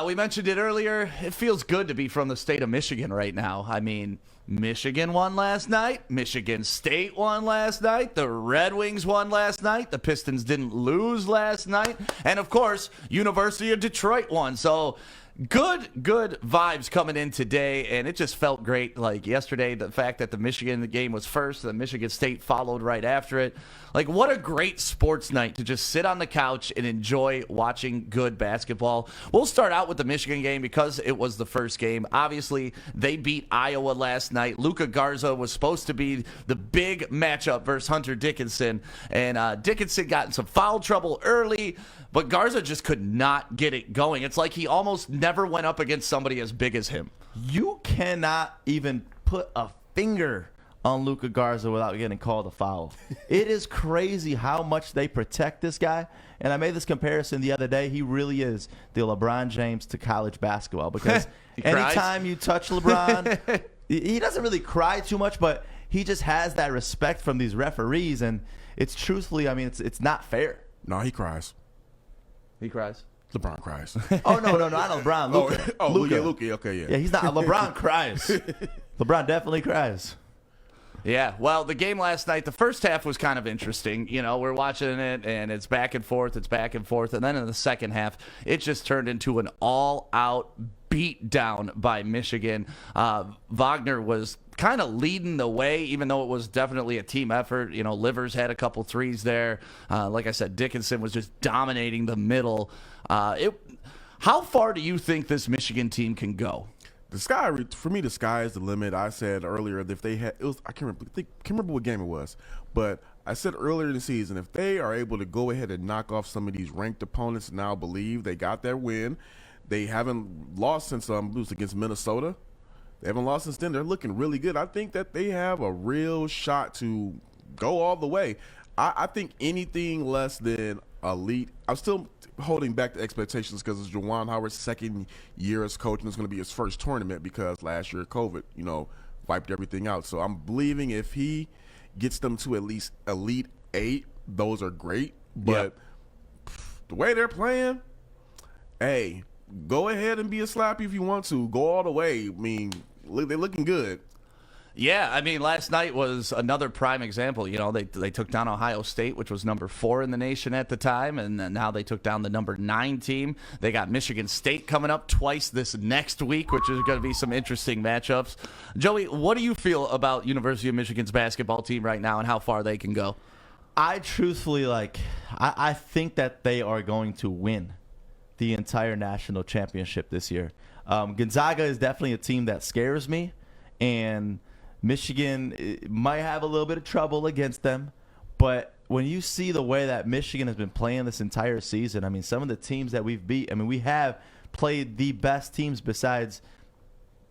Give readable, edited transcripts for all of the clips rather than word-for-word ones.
We mentioned it earlier. It feels good to be from the state of Michigan right now. I mean, Michigan won last night. Michigan State won last night. The Red Wings won last night. The Pistons didn't lose last night. And, of course, University of Detroit won. So good vibes coming in today, and it just felt great. Like yesterday, the fact that the Michigan game was first, the Michigan State followed right after it. Like, what a great sports night to just sit on the couch and enjoy watching good basketball. We'll start out with the Michigan game because it was the first game. Obviously, they beat Iowa last night. Luka Garza was supposed to be the big matchup versus Hunter Dickinson, and Dickinson got in some foul trouble early, but Garza just could not get it going. It's like he almost never went up against somebody as big as him. You cannot even put a finger on Luka Garza without getting called a foul. It is crazy how much they protect this guy. And I made this comparison the other day. He really is the LeBron James to college basketball because anytime you touch LeBron, he doesn't really cry too much, but he just has that respect from these referees. And it's truthfully, I mean, it's not fair. No, he cries. He cries. LeBron cries. Oh, no, not LeBron. Luka. Luka. Okay, yeah. Yeah, he's not. LeBron cries. LeBron definitely cries. Yeah, well, the game last night, the first half was kind of interesting. You know, we're watching it, and it's back and forth. And then in the second half, it just turned into an all-out beat down by Michigan. Wagner was kind of leading the way, even though it was definitely a team effort. You know, Livers had a couple threes there. Like I said, Dickinson was just dominating the middle. How far do you think this Michigan team can go? The sky is the limit. I said earlier that if they had, I can't remember what game it was, but I said earlier in the season, if they are able to go ahead and knock off some of these ranked opponents and now believe they got that win, they haven't lost since lose against Minnesota. They haven't lost since then. They're looking really good. I think that they have a real shot to go all the way. I think anything less than elite, I'm still holding back the expectations because it's Juwan Howard's second year as coach, and it's going to be his first tournament because last year COVID, wiped everything out. So I'm believing if he gets them to at least Elite 8, those are great. But the way they're playing, hey, go ahead and be a slappy if you want to. Go all the way. I mean, they're looking good. Yeah, I mean, last night was another prime example. You know, they took down Ohio State, which was number 4 in the nation at the time, and then now they took down the number 9 team. They got Michigan State coming up twice this next week, which is going to be some interesting matchups. Joey, what do you feel about University of Michigan's basketball team right now and how far they can go? I truthfully, I think that they are going to win the entire national championship this year. Gonzaga is definitely a team that scares me, and Michigan might have a little bit of trouble against them, but when you see the way that Michigan has been playing this entire season, I mean, some of the teams that we've beat, I mean, we have played the best teams besides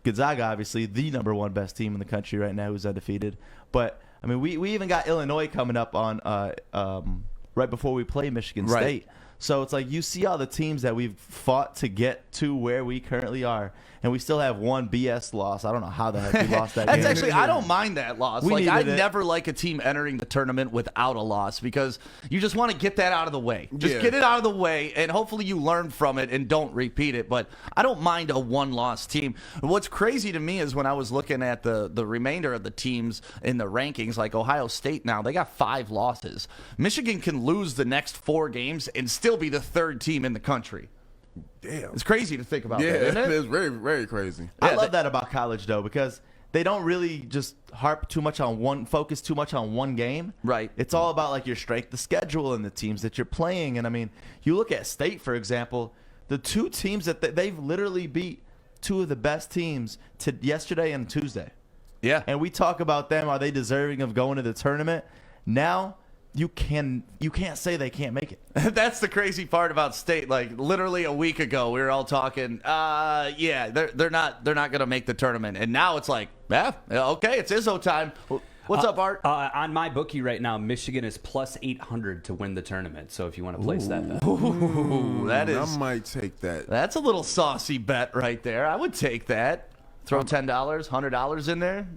Gonzaga, obviously, the number 1 best team in the country right now who's undefeated. But, I mean, we even got Illinois coming up on right before we play Michigan State. So it's like you see all the teams that we've fought to get to where we currently are, and we still have one BS loss. I don't know how the heck we lost that game. That's actually, I don't mind that loss. I never like a team entering the tournament without a loss because you just want to get that out of the way. Just get it out of the way, and hopefully you learn from it and don't repeat it. But I don't mind a one-loss team. What's crazy to me is when I was looking at the remainder of the teams in the rankings, like Ohio State now, they got 5 losses. Michigan can lose the next 4 games and still be the 3rd team in the country. Damn. It's crazy to think about that, isn't it? It's very, very crazy. I love that about college, though, because they don't really just focus too much on one game. Right. It's all about, like, your strength of schedule and the teams that you're playing. And, I mean, you look at State, for example, the 2 teams that they've literally beat 2 of the best teams yesterday and Tuesday. Yeah. And we talk about them. Are they deserving of going to the tournament? Now, you can't say they can't make it. That's the crazy part about State. Like literally a week ago, we were all talking. They're not going to make the tournament, and now it's like, okay, it's Izzo time. What's up, Art? On my bookie right now, Michigan is plus 800 to win the tournament. So if you want to place that bet. Ooh, I might take that. That's a little saucy bet right there. I would take that. Throw $10, $100 in there.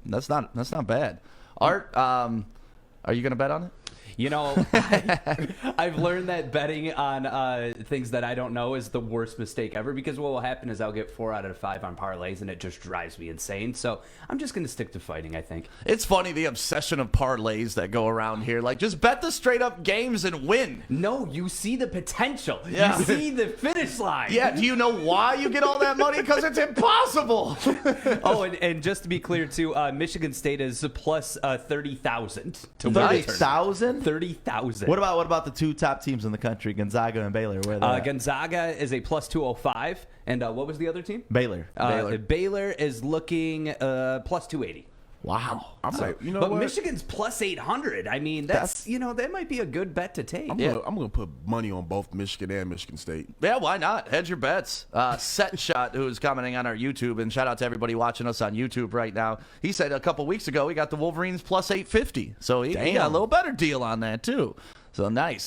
That's not bad. Art, are you going to bet on it? You know, I've learned that betting on things that I don't know is the worst mistake ever, because what will happen is I'll get 4 out of 5 on parlays, and it just drives me insane. So I'm just going to stick to fighting, I think. It's funny, the obsession of parlays that go around here. Like, just bet the straight-up games and win. No, you see the potential. Yeah. You see the finish line. Yeah, do you know why you get all that money? Because it's impossible. Oh, and just to be clear, too, Michigan State is plus 30,000 to win the tournament. 30,000? 30,000. What about the 2 top teams in the country, Gonzaga and Baylor? Where are they at? Gonzaga is a plus 205. And what was the other team? Baylor. Baylor is looking plus 280. Wow. I'm like, you know But what? Michigan's plus 800. I mean, that's that might be a good bet to take. I'm gonna put money on both Michigan and Michigan State. Yeah, why not? Hedge your bets. Set Shot, who's commenting on our YouTube, and shout out to everybody watching us on YouTube right now. He said a couple weeks ago he got the Wolverines plus 850. So he got a little better deal on that, too. So nice.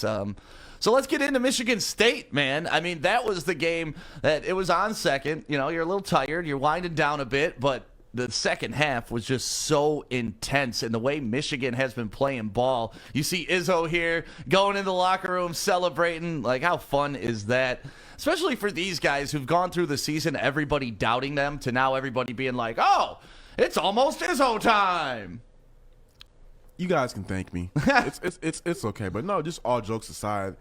So let's get into Michigan State, man. I mean, that was the game that it was on second. You know, you're a little tired. You're winding down a bit, but the second half was just so intense, and the way Michigan has been playing ball. You see Izzo here going in the locker room celebrating. Like, how fun is that? Especially for these guys who've gone through the season, everybody doubting them, to now everybody being like, oh, it's almost Izzo time. You guys can thank me. It's okay, but no, just all jokes aside,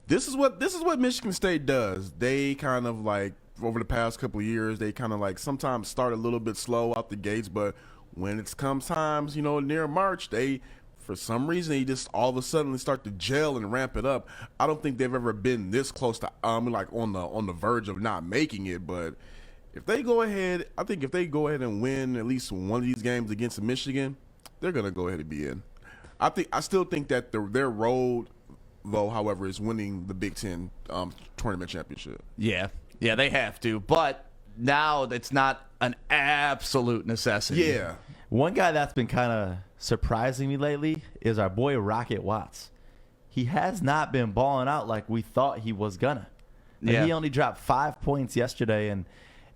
this is what Michigan State does. They kind of like, over the past couple of years, they kind of like sometimes start a little bit slow out the gates, but when it comes times, near March, they, for some reason, they just all of a sudden start to gel and ramp it up. I don't think they've ever been this close to like on the verge of not making it, but if they go ahead and win at least one of these games against Michigan, they're gonna go ahead and be in. I still think that their road, though, however, is winning the Big Ten tournament championship. Yeah, they have to. But now it's not an absolute necessity. Yeah. One guy that's been kind of surprising me lately is our boy Rocket Watts. He has not been balling out like we thought he was gonna. Yeah. He only dropped 5 points yesterday,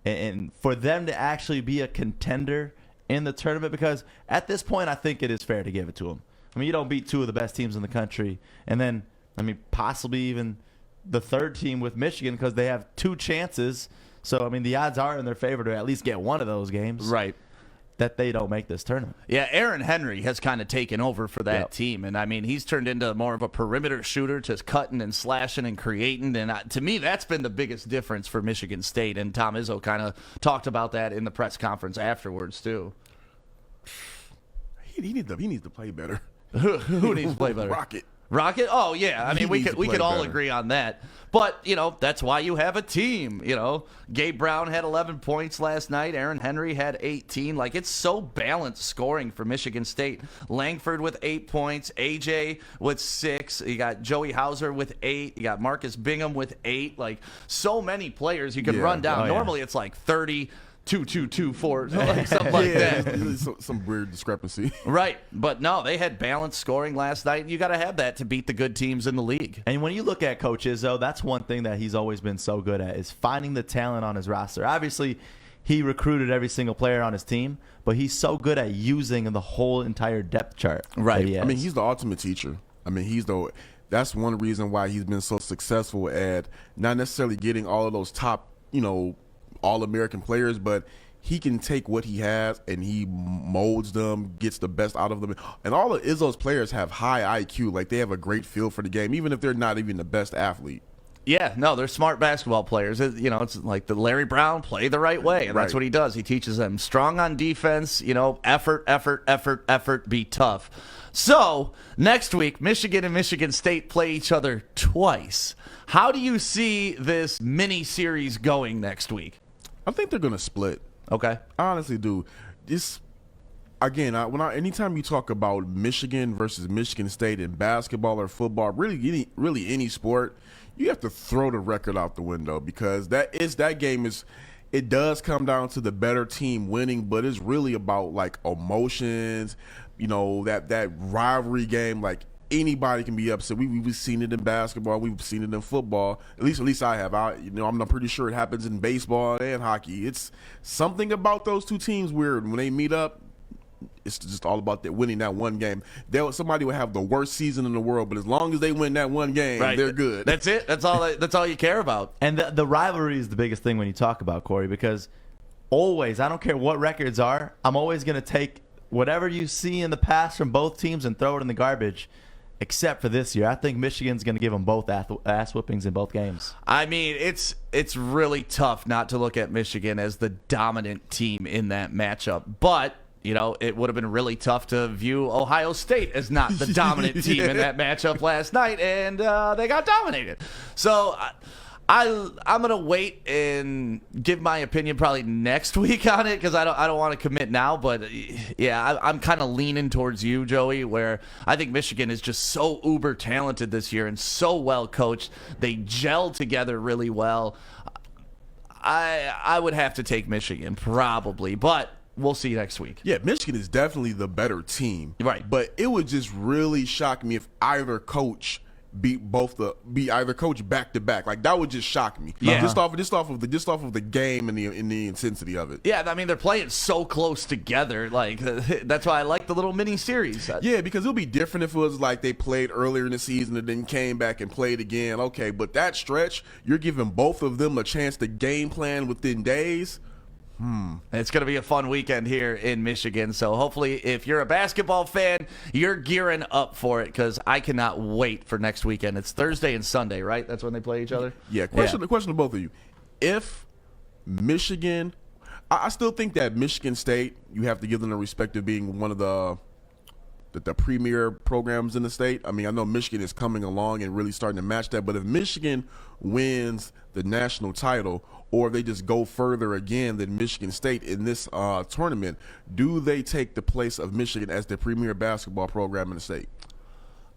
and for them to actually be a contender in the tournament, because at this point I think it is fair to give it to him. I mean, you don't beat 2 of the best teams in the country, and then possibly even the 3rd team with Michigan, because they have 2 chances. So, I mean, the odds are in their favor to at least get one of those games. Right. That they don't make this tournament. Yeah, Aaron Henry has kind of taken over for that Yep. team. And, I mean, he's turned into more of a perimeter shooter, just cutting and slashing and creating. And to me, that's been the biggest difference for Michigan State. And Tom Izzo kind of talked about that in the press conference afterwards, too. He needs to play better. Who needs to play better? Rocket? Oh, yeah. I mean, we could all better. agree on that. But, that's why you have a team. Gabe Brown had 11 points last night. Aaron Henry had 18. Like, it's so balanced scoring for Michigan State. Langford with 8 points. AJ with 6. You got Joey Hauser with 8. You got Marcus Bingham with 8. Like, so many players you could run down. Oh, yeah. Normally, it's like 30, 2, 2, 2, 4, like something like that. Some weird discrepancy. Right. But no, they had balanced scoring last night. You got to have that to beat the good teams in the league. And when you look at Coach Izzo, that's one thing that he's always been so good at, is finding the talent on his roster. Obviously, he recruited every single player on his team, but he's so good at using the whole entire depth chart. Right. that he has. I mean, he's the ultimate teacher. I mean, that's one reason why he's been so successful at not necessarily getting all of those top, All-American players, but he can take what he has and he molds them, gets the best out of them. And all of Izzo's players have high IQ. Like, they have a great feel for the game, even if they're not even the best athlete. Yeah, no, they're smart basketball players. It's like the Larry Brown, play the right way, and that's Right. what he does. He teaches them strong on defense, effort, be tough. So, next week, Michigan and Michigan State play each other twice. How do you see this mini-series going next week? I think they're going to split. Okay. I honestly do. Again, anytime you talk about Michigan versus Michigan State in basketball or football, really any sport, you have to throw the record out the window, because it does come down to the better team winning, but it's really about like emotions, that rivalry game. Like, anybody can be upset. We've seen it in basketball. We've seen it in football. At least I have. I'm pretty sure it happens in baseball and hockey. It's something about those two teams where when they meet up, it's just all about that winning that one game. Somebody will have the worst season in the world, but as long as they win that one game, they're good. That's it. That's all you care about. And the rivalry is the biggest thing when you talk about Corey, because always, I don't care what records are, I'm always going to take whatever you see in the past from both teams and throw it in the garbage. Except for this year, I think Michigan's going to give them both ass whoopings in both games. I mean, it's really tough not to look at Michigan as the dominant team in that matchup. But, you know, it would have been really tough to view Ohio State as not the dominant team in that matchup last night, and they got dominated. So I'm gonna wait and give my opinion probably next week on it, because I don't want to commit now. But yeah, I'm kind of leaning towards you, Joey, where I think Michigan is just so uber talented this year and so well coached. They gel together really well. I would have to take Michigan probably, but we'll see next week. Yeah, Michigan is definitely the better team. Right. But it would just really shock me if either coach beat either coach back to back. Like, that would just shock me. Yeah. Just off of the game and the intensity of it. Yeah, I mean, they're playing so close together. Like, that's why I like the little mini series. Yeah, because it would be different if it was like they played earlier in the season and then came back and played again. Okay, but that stretch, you're giving both of them a chance to game plan within days. It's going to be a fun weekend here in Michigan. So hopefully, if you're a basketball fan, you're gearing up for it, because I cannot wait for next weekend. It's Thursday and Sunday, right? That's when they play each other? Yeah, the question to both of you. If Michigan, I still think that Michigan State, you have to give them the respect of being one of the premier programs in the state. I mean, I know Michigan is coming along and really starting to match that, but if Michigan wins the national title, or they just go further again than Michigan State in this tournament, do they take the place of Michigan as the premier basketball program in the state?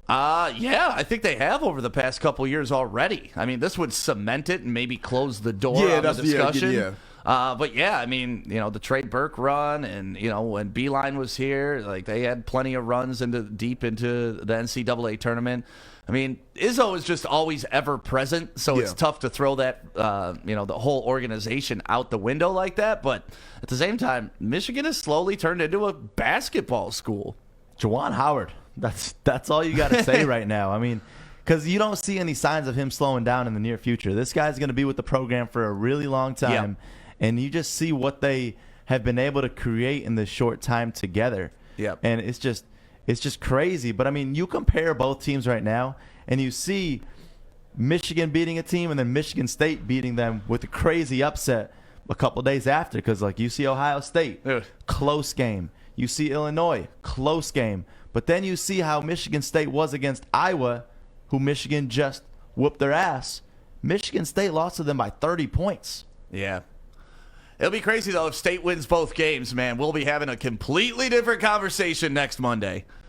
Yeah, I think they have over the past couple years already. I mean, this would cement it and maybe close the door on the discussion. Yeah. But yeah, I mean, you know, the Trey Burke run, and you know, when Beeline was here, like, they had plenty of runs deep into the NCAA tournament. I mean, Izzo is just always ever present, so it's tough to throw that, the whole organization out the window like that. But at the same time, Michigan has slowly turned into a basketball school. Juwan Howard, that's all you got to say right now. I mean, because you don't see any signs of him slowing down in the near future. This guy's going to be with the program for a really long time, and you just see what they have been able to create in this short time together. Yep. And it's just crazy. But, I mean, you compare both teams right now, and you see Michigan beating a team and then Michigan State beating them with a crazy upset a couple days after, because, like, you see Ohio State, close game. You see Illinois, close game. But then you see how Michigan State was against Iowa, who Michigan just whooped their ass. Michigan State lost to them by 30 points. Yeah. It'll be crazy, though, if State wins both games, man. We'll be having a completely different conversation next Monday.